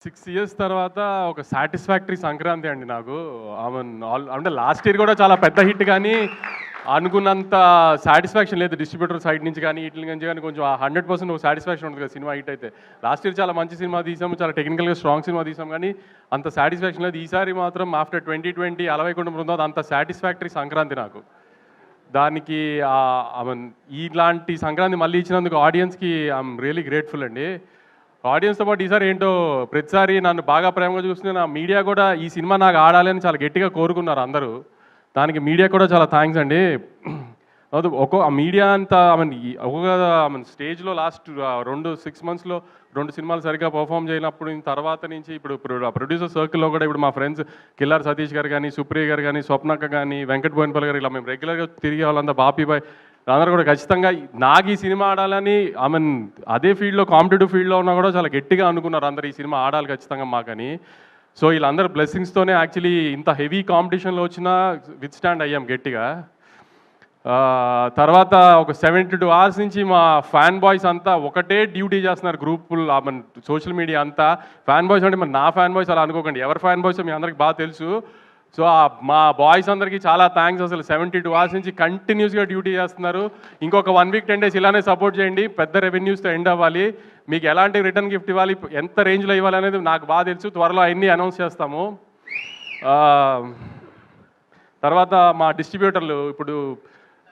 6 years తర్వాత ఒక satisfactory Sankranti అండి నాకు. అంటే లాస్ట్ ఇయర్ కూడా చాలా పెద్ద హిట్ కానీ, అనుకున్నంత సాటిస్ఫాక్షన్ లేదు డిస్ట్రిబ్యూటర్ సైడ్ నుంచి కానీ, వీటి నుంచి కానీ కొంచెం 100% ఒక సాటిస్ఫాక్షన్ ఉంటుంది కదా సినిమా హిట్ అయితే. లాస్ట్ ఇయర్ చాలా మంచి సినిమా తీసాము, చాలా టెక్నికల్గా స్ట్రాంగ్ సినిమా తీసాం కానీ అంత సాటిస్ఫాక్షన్ లేదు. ఈసారి మాత్రం ఆఫ్టర్ 2020 అలవై కుటుంబం తర్వాత అంత సాటిస్ఫాక్టరీ సంక్రాంతి నాకు. దానికి ఇలాంటి సంక్రాంతి మళ్ళీ ఇచ్చినందుకు ఆడియన్స్కి ఐఎమ్ రియలీ గ్రేట్ఫుల్ అండి. ఆడియన్స్తో పాటు ఈసారి ఏంటో ప్రతిసారి నన్ను బాగా ప్రేమగా చూస్తున్న నా మీడియా కూడా ఈ సినిమా నాకు ఆడాలి అని చాలా గట్టిగా కోరుకున్నారు అందరూ. దానికి మీడియా కూడా చాలా థ్యాంక్స్ అండి. మీడియా అంతా ఒక్కొక్క స్టేజ్లో లాస్ట్ 6 monthsలో 2 సినిమాలు సరిగ్గా పర్ఫామ్ చేయనప్పుడు తర్వాత నుంచి ఇప్పుడు ప్రొడ్యూసర్ సర్కిల్లో కూడా ఇప్పుడు మా ఫ్రెండ్స్ కిల్లార్ సతీష్ గారు కానీ, సుప్రియ గారు కానీ, స్వప్నక్క కానీ, వెంకట్ బోయినపల్లి గారు, ఇలా మేము రెగ్యులర్గా తిరిగే వాళ్ళంతా బాపీబాయ్ అందరూ కూడా ఖచ్చితంగా నాకు ఈ సినిమా ఆడాలని అదే ఫీల్డ్లో కాంపిటేటివ్ ఫీల్డ్లో ఉన్నా కూడా చాలా గట్టిగా అనుకున్నారు అందరు ఈ సినిమా ఆడాలి ఖచ్చితంగా మాకని. సో వీళ్ళందరూ బ్లెస్సింగ్స్తోనే యాక్చువల్లీ ఇంత హెవీ కాంపిటీషన్లో వచ్చినా విత్ స్టాండ్ అయ్యాం గట్టిగా. తర్వాత ఒక 72 hours నుంచి మా ఫ్యాన్ బాయ్స్ అంతా ఒకటే డ్యూటీ చేస్తున్నారు గ్రూపులు, సోషల్ మీడియా అంతా. ఫ్యాన్ బాయ్స్ అంటే మరి నా ఫ్యాన్ బాయ్స్ అలా అనుకోకండి, ఎవరి ఫ్యాన్ బాయ్స్ మీ అందరికి బాగా తెలుసు. సో మా బాయ్స్ అందరికీ చాలా థ్యాంక్స్. అసలు 72 hours నుంచి కంటిన్యూస్గా డ్యూటీ చేస్తున్నారు. ఇంకొక 1 week 10 days ఇలానే సపోర్ట్ చేయండి. పెద్ద రెవెన్యూస్తో ఎండ్ అవ్వాలి. మీకు ఎలాంటి రిటర్న్ గిఫ్ట్ ఇవ్వాలి, ఎంత రేంజ్లో ఇవ్వాలి అనేది నాకు బాగా తెలుసు. త్వరలో అన్నీ అనౌన్స్ చేస్తాము. తర్వాత మా డిస్ట్రిబ్యూటర్లు ఇప్పుడు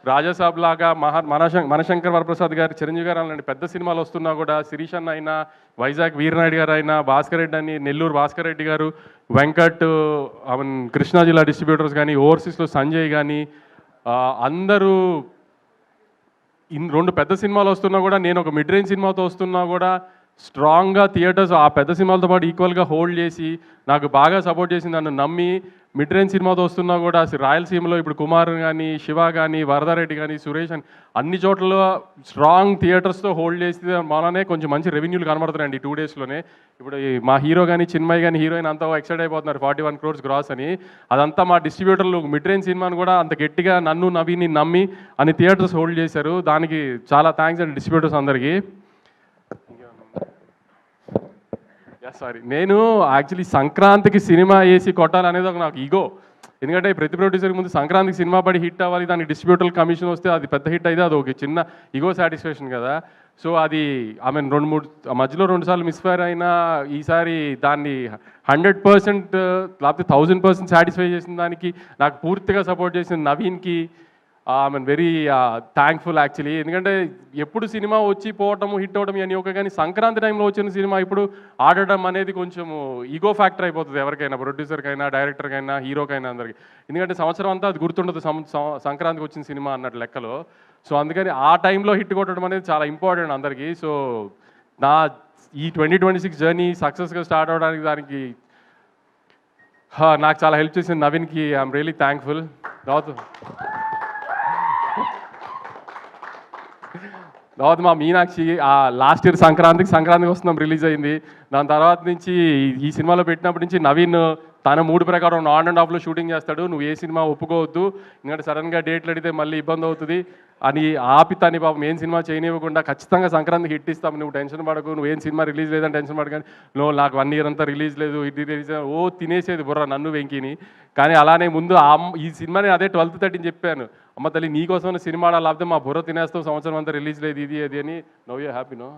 రాజాసాబ్ లాగా మనశంకర్ వరప్రసాద్ గారు, చిరంజీవి గారు అలాంటి పెద్ద సినిమాలు వస్తున్నా కూడా శిరీష్ అన్న అయినా, వైజాగ్ వీరనాయుడు గారు అయినా, భాస్కర్ రెడ్డి అని, నెల్లూరు భాస్కర్ రెడ్డి గారు, వెంకట్, కృష్ణా జిల్లా డిస్ట్రిబ్యూటర్స్ కానీ, ఓవర్సీస్లో సంజయ్ కానీ, అందరూ 2 పెద్ద సినిమాలు వస్తున్నా కూడా, నేను ఒక మిడ్ రేంజ్ సినిమాతో వస్తున్నా కూడా స్ట్రాంగ్గా థియేటర్స్ ఆ పెద్ద సినిమాలతో పాటు ఈక్వల్గా హోల్డ్ చేసి నాకు బాగా సపోర్ట్ చేసి నన్ను నమ్మి మిడ్ రేంజ్ సినిమాతో వస్తున్నా కూడా రాయలసీమలో ఇప్పుడు కుమార్ కానీ, శివ కానీ, వరదారెడ్డి కానీ, సురేష్ అని అన్ని చోట్ల స్ట్రాంగ్ థియేటర్స్తో హోల్డ్ చేసి మననే కొంచెం మంచి రెవెన్యూలు కనబడుతున్నాయండి 2 daysలోనే. ఇప్పుడు మా హీరో కానీ, చిన్మయ్ కానీ, హీరోయిన్ అంతా ఎక్సైట్ అయిపోతున్నారు 41 crores గ్రాస్ అని. అదంతా మా డిస్ట్రిబ్యూటర్లు మిడ్ రేంజ్ సినిమాని కూడా అంత గట్టిగా నన్ను నవీని నమ్మి అన్ని థియేటర్స్ హోల్డ్ చేశారు. దానికి చాలా థ్యాంక్స్ అండి డిస్ట్రిబ్యూటర్స్ అందరికీ. సారీ, నేను యాక్చువల్లీ సంక్రాంతికి సినిమా వేసి కొట్టాలనేది ఒక నాకు ఈగో. ఎందుకంటే ప్రతి ప్రొడ్యూసర్కి ముందు సంక్రాంతికి సినిమా పడి హిట్ అవ్వాలి, దానికి డిస్ట్రిబ్యూటర్ కమిషన్ వస్తే అది పెద్ద హిట్ అయితే అది ఒక చిన్న ఈగో సాటిస్ఫాక్షన్ కదా. సో అది మధ్యలో 2 సార్లు మిస్ఫైర్ అయినా ఈసారి దాన్ని 100% లేకపోతే 1000% సాటిస్ఫై చేసిన దానికి నాకు పూర్తిగా సపోర్ట్ చేసిన నవీన్కి వెరీ థ్యాంక్ఫుల్ యాక్చువల్లీ. ఎందుకంటే ఎప్పుడు సినిమా వచ్చి పోవటము హిట్ అవ్వడం అని ఒక, కానీ సంక్రాంతి టైంలో వచ్చిన సినిమా ఇప్పుడు ఆడడం అనేది కొంచెం ఈగో ఫ్యాక్టర్ అయిపోతుంది ఎవరికైనా, ప్రొడ్యూసర్కైనా, డైరెక్టర్కైనా, హీరోకైనా అందరికి. ఎందుకంటే సంవత్సరం అంతా అది గుర్తుండదు సంక్రాంతికి వచ్చిన సినిమా అన్నట్టు లెక్కలో. సో అందుకని ఆ టైంలో హిట్ కొట్టడం అనేది చాలా ఇంపార్టెంట్ అందరికీ. సో నా ఈ 2026 జర్నీ సక్సెస్గా స్టార్ట్ అవ్వడానికి దానికి నాకు చాలా హెల్ప్ చేసిన నవీన్కి ఐఎమ్ రియలీ థ్యాంక్ఫుల్. తర్వాత మా మీనాక్షి లాస్ట్ ఇయర్ సంక్రాంతికి వస్తున్నాం రిలీజ్ అయింది. దాని తర్వాత నుంచి ఈ సినిమాలో పెట్టినప్పటి నుంచి నవీన్ తన మూడు ప్రకారం ఆన్ అండ్ ఆఫ్లో షూటింగ్ చేస్తాడు. నువ్వు ఏ సినిమా ఒప్పుకోవద్దు, ఎందుకంటే సడన్గా డేట్లు అడిగితే మళ్ళీ ఇబ్బంది అవుతుంది అని ఆపితాని పాపం ఏం సినిమా చేయనివ్వకుండా ఖచ్చితంగా సంక్రాంతికి హిట్ ఇస్తాం, నువ్వు టెన్షన్ పడకు, నువ్వు ఏం సినిమా రిలీజ్ లేదని టెన్షన్ పడకని. నువ్వు నాకు 1 year అంతా రిలీజ్ లేదు, ఇది రిలీజ్ తినేసేది బుర్ర నన్ను వెంకిని. కానీ అలానే ముందు ఈ సినిమాని అదే 12:30 చెప్పాను, అమ్మ తల్లి నీకోసం సినిమా లేకపోతే మా బుర్ర తినేస్తావు, సంవత్సరం అంతా రిలీజ్ లేదు ఇది అది అని. Now you happy no?